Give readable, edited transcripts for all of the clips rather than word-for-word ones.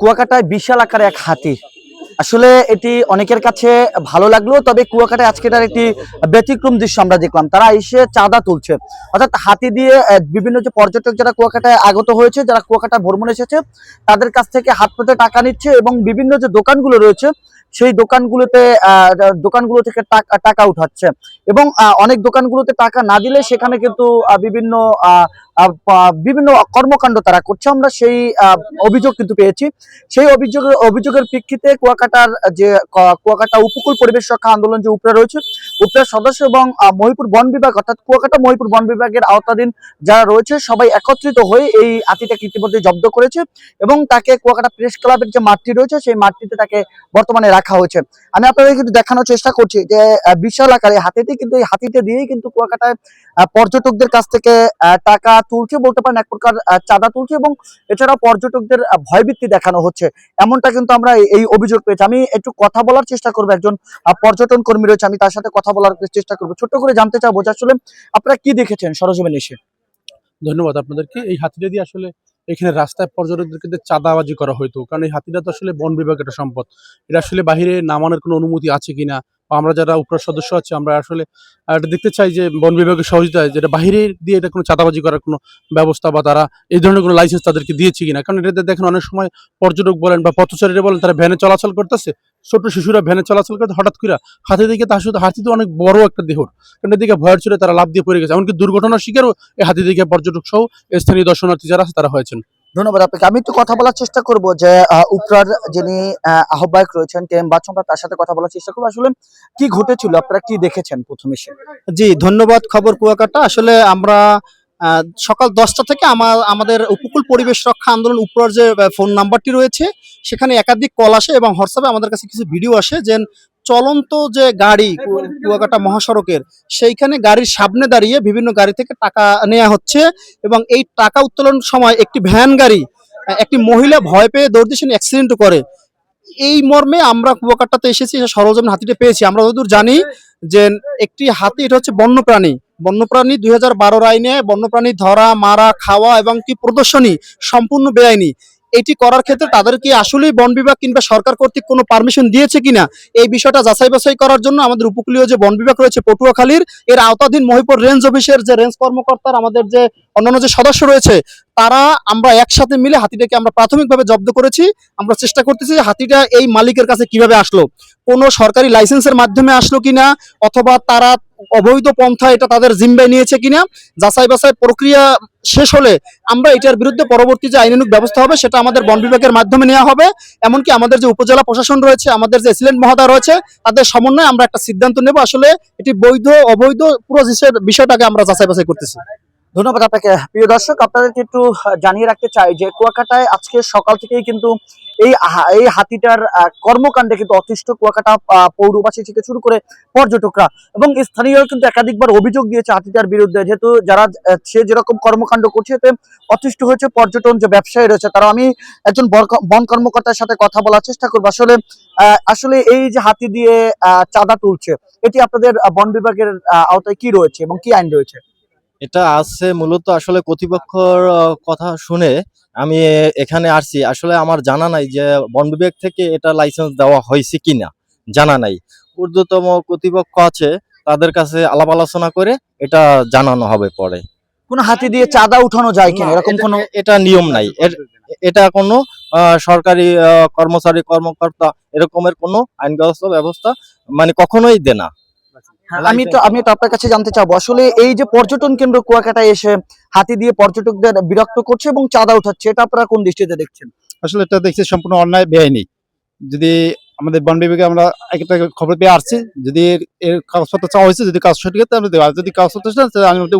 কুয়াকাটায় বিশাল আকারে এক হাতি। আসলে এটি অনেকের কাছে ভালো লাগলো, তবে কুয়াকাটায় আজকে তার একটি ব্যতিক্রম দৃশ্য আমরা দেখলাম। তারা এসে চাঁদা তুলছে, অর্থাৎ হাতি দিয়ে বিভিন্ন যে পর্যটক যারা কুয়াকাটায় আগত হয়েছে, যারা কুয়াকাটা ভ্রমণ এসেছে, তাদের কাছ থেকে হাত পেতে টাকা নিচ্ছে এবং বিভিন্ন যে দোকানগুলো রয়েছে সেই দোকানগুলোতে দোকানগুলো থেকে টাকা উঠাচ্ছে এবং অনেক দোকানগুলোতে টাকা না দিলে সেখানে কিন্তু বিভিন্ন বিভিন্ন কর্মকাণ্ড তারা করছে। আমরা সেই অভিযোগ কিন্তু পেয়েছি। সেই অভিযোগের প্রেক্ষিতে কুয়াকাটার যে কুয়াকাটা উপকূল পরিবেশ রক্ষা আন্দোলন যে উপরা রয়েছে, উপরার সদস্য এবং মহিপুর বন বিভাগ অর্থাৎ কুয়াকাটা মহিপুর বন বিভাগের আওতাধীন যারা রয়েছে সবাই একত্রিত হয়ে এই হাতিটাকে ইতিমধ্যে জব্দ করেছে এবং তাকে কুয়াকাটা প্রেস ক্লাবের যে মাঠটি রয়েছে সেই মাঠটিতে তাকে বর্তমানে রাখা হয়েছে। আমি আপনাদের কিন্তু দেখানোর চেষ্টা করছি যে বিশাল আকারে হাতিটি, কিন্তু এই হাতিটা দিয়েই কিন্তু কুয়াকাটায় পর্যটকদের কাছ থেকে টাকা তুলছে, বলতে পারেন এক প্রকার চাঁদা তুলছে এবং এছাড়াও পর্যটকদের ভয়ভীতি দেখানো হচ্ছে, এমনটা কিন্তু আমরা এই অভিযোগ পেয়েছি। আমি একটু কথা বলার চেষ্টা করবো, একজন পর্যটন কর্মী রয়েছে, আমি তার সাথে কথা বলার চেষ্টা করবো। ছোট্ট করে জানতে চাবো যে আসলে আপনারা কি দেখেছেন সরজমিনে এসে। ধন্যবাদ আপনাদেরকে। এই হাতিটা দিয়ে আসলে এখানে রাস্তায় পর্যটকদেরকে দিয়ে চাঁদাবাজি করা হইতো, কারণ এই হাতিটা তো আসলে বন বিভাগের একটা সম্পদ। এটা আসলে বাহিরে নামানোর কোনো অনুমতি আছে কিনা, বা আমরা যারা উপর সদস্য আছি আমরা আসলে এটা দেখতে চাই যে বন বিভাগের সহযোগিতায় যেটা বাহিরে দিয়ে এটা কোনো চাঁদাবাজি করার কোনো ব্যবস্থা বা তারা এই ধরনের কোনো লাইসেন্স তাদেরকে দিয়েছে কিনা। কারণ এটাতে দেখেন অনেক সময় পর্যটক বলেন বা পথচারীরা বলেন তারা ভ্যানে চলাচল করতেছে, ছোট শিশুরা ভ্যানে চলাচল করতে হঠাৎ করে হাতি দিকে, তার সাথে হাতি তো অনেক বড় একটা দেহ, কারণ এদিকে ভয়ের চড়ে তারা লাফ দিয়ে পড়ে গেছে, এমনকি দুর্ঘটনার শিকারও এই হাতি দিকে পর্যটক সহ স্থানীয় দর্শনার্থী যারা আছে তারা হয়েছেন। ধন্যবাদ আপনাকে। আমি একটু কথা বলার চেষ্টা করব যে উপরার যিনি আহ্বায়ক রয়েছেন কে এম বাচ্চু, আমরা তার সাথে কথা বলার চেষ্টা করবো। আসলে কি ঘটেছিল, আপনারা কি দেখেছেন প্রথমে এসে? জি, ধন্যবাদ। খবর কুয়াকাটা। আসলে আমরা সকাল 10টা থেকে আমাদের উপকূল পরিবেশ রক্ষা আন্দোলন উপরের যে ফোন নাম্বারটি রয়েছে সেখানে একাধিক কল আসে এবং হোয়াটসঅ্যাপে আমাদের কাছে কিছু ভিডিও আসে যে চলন্ত যে গাড়ি কুয়াকাটা মহাসড়কের সেইখানে গাড়ির সামনে দাঁড়িয়ে বিভিন্ন গাড়ি থেকে টাকা নেওয়া হচ্ছে এবং এই টাকা উত্তোলন সময় একটি ভ্যান গাড়ি একটি মহিলা ভয় পেয়ে দৌড় দিয়ে অ্যাক্সিডেন্ট করে। এই মর্মে আমরা কুয়াকাটাতে এসেছি, সরজমিন হাতিটা পেয়েছি। আমরা যতদূর জানি যে একটি হাতি, এটা হচ্ছে বন্যপ্রাণী। বন্যপ্রাণী 2012 আইনে বন্যপ্রাণী ধরা, মারা, খাওয়া এবং কি প্রদর্শনী সম্পূর্ণ বেআইনি। এটি করার ক্ষেত্রে তাদের কি আসলেই বন বিভাগ কিংবা সরকার কর্তৃক কোনো পারমিশন দিয়েছে কিনা এই বিষয়টা যাচাই বাছাই করার জন্য আমাদের উপকূলীয় যে বন বিভাগ রয়েছে পটুয়াখালীর, এর আওতাধীন মহিপুর রেঞ্জ অফিসের যে রেঞ্জ কর্মকর্তার আমাদের যে অন্যান্য যে সদস্য রয়েছে তারা আমরা একসাথে মিলে হাতিটাকে আমরা প্রাথমিকভাবে জব্দ করেছি। আমরা চেষ্টা করতেছি যে হাতিটা এই মালিকের কাছে কিভাবে আসলো, কোনো সরকারি লাইসেন্সের মাধ্যমে আসলো কিনা অথবা তারা অবৈধ পন্থা এটা তাদের জিম্বায় নিয়েছে কিনা। যাচাই বাছাই প্রক্রিয়া শেষ হলে আমরা এটার বিরুদ্ধে পরবর্তী যে আইনানুগ ব্যবস্থা হবে সেটা আমাদের বন বিভাগের মাধ্যমে নেওয়া হবে। এমনকি আমাদের যে উপজেলা প্রশাসন রয়েছে, আমাদের যে এসিলেন্ট মহোদয় রয়েছে, তাদের সমন্বয়ে আমরা একটা সিদ্ধান্ত নেব আসলে এটি বৈধ অবৈধ পুরো বিষয়টাকে আমরা যাচাই বাছাই করতেছি। ধন্যবাদ আপনাকে। প্রিয় দর্শক, আপনাদেরকে একটু জানিয়ে রাখতে চাই যে কুয়াকাটায় আজকে সকাল থেকেই কিন্তু এই হাতিটার কর্মকাণ্ডে কিন্তু অতিষ্ঠ কুয়াকাটা পৌরবাসী থেকে শুরু করে পর্যটকরা এবং স্থানীয় কিন্তু একাধিকবার অভিযোগ দিয়েছে হাতিটার বিরুদ্ধে, যেহেতু যারা সে যেরকম কর্মকাণ্ড করছে এতে অতিষ্ঠ হয়েছে পর্যটন যে ব্যবসায়ী রয়েছে তারা। আমি একজন বন কর্মকর্তার সাথে কথা বলার চেষ্টা করবো। আসলে এই যে হাতি দিয়ে চাঁদা তুলছে, এটি আপনাদের বন বিভাগের আওতায় কি রয়েছে এবং কি আইন রয়েছে? এটা আছে মূলত আসলে কর্তৃপক্ষর কথা শুনে আমি এখানে আসছি। আসলে আমার জানা নাই যে বন বিভাগ থেকে এটা লাইসেন্স দেওয়া হয়েছে কিনা, জানা নাই। ঊর্ধ্বতম কর্তৃপক্ষ আছে, তাদের কাছে আলাপ আলোচনা করে এটা জানানো হবে পরে। কোন হাতি দিয়ে চাঁদা উঠানো যায় কিনা এরকম কোনো এটা নিয়ম নাই। এটা কোনো সরকারি কর্মচারী কর্মকর্তা এরকমের কোনো আইনগত ব্যবস্থা মানে কখনোই দেয় না। আমি তো আপনার কাছে জানতে চাবো, আসলে এই যে পর্যটন কেন্দ্র কুয়াকাটায় এসে হাতি দিয়ে পর্যটকদের বিরক্ত করছে এবং চাঁদা উঠাচ্ছে, এটা আপনারা কোন দৃষ্টিতে দেখছেন? আসলে এটা দেখছি সম্পূর্ণ অন্যায়, বেআইনি। যদি আমাদের বন বিভাগে আমরা একটা খবর পেয়ে আসছি, যদি এর কাগজপত্র চাওয়া হয়েছে, যদি কাজ সঠিক হয় আমরা দেবো, আর যদি কাগজপত্র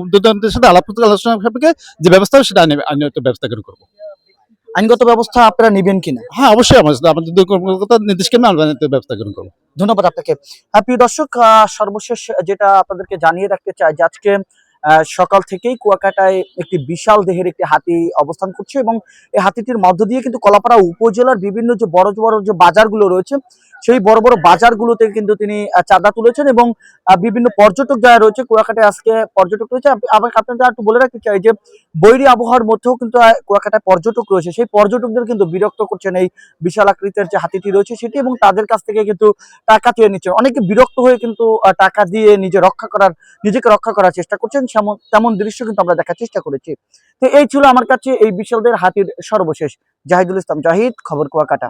উদ্যোগের সাথে আলোচনা সাপেক্ষে যে ব্যবস্থা হবে সেটা আইনত ব্যবস্থা করবো। আইনগত ব্যবস্থা আপনারা নেবেন কিনা? হ্যাঁ, অবশ্যই আমাদের কর্মকর্তা নির্দেশ করবে, আমরা ব্যবস্থা করবো। ধন্যবাদ আপনাকে। প্রিয় দর্শক, সর্বশেষ যেটা আপনাদেরকে জানিয়ে রাখতে চাই যে আজকে সকাল থেকেই কুয়াকাটায় একটি বিশাল দেহের একটি হাতি অবস্থান করছে এবং এই হাতিটির মধ্য দিয়ে কিন্তু কলাপাড়া উপজেলার বিভিন্ন যে বড় বড় যে বাজারগুলো রয়েছে সেই বড় বড় বাজারগুলোতে কিন্তু তিনি চাঁদা তুলেছেন এবং বিভিন্ন পর্যটক যারা রয়েছে কুয়াকাটায় আজকে পর্যটক রয়েছে। আবার আপনাদের একটু বলে রাখতে চাই যে বৈরী আবহাওয়ার মধ্যেও কিন্তু কুয়াকাটায় পর্যটক রয়েছে, সেই পর্যটকদের কিন্তু বিরক্ত করছেন এই বিশাল আকৃতির যে হাতিটি রয়েছে সেটি, এবং তাদের কাছ থেকে কিন্তু টাকা চেয়ে নিচ্ছেন। অনেকে বিরক্ত হয়ে কিন্তু টাকা দিয়ে নিজেকে রক্ষা করার চেষ্টা করছেন, তেমন দৃশ্য কিন্তু আমরা দেখার চেষ্টা করেছি। তো এই ছিল আমার কাছে এই বিশালদের হাতির সর্বশেষ। জাহিদুল ইসলাম জাহিদ, খবর কুয়াকাটা।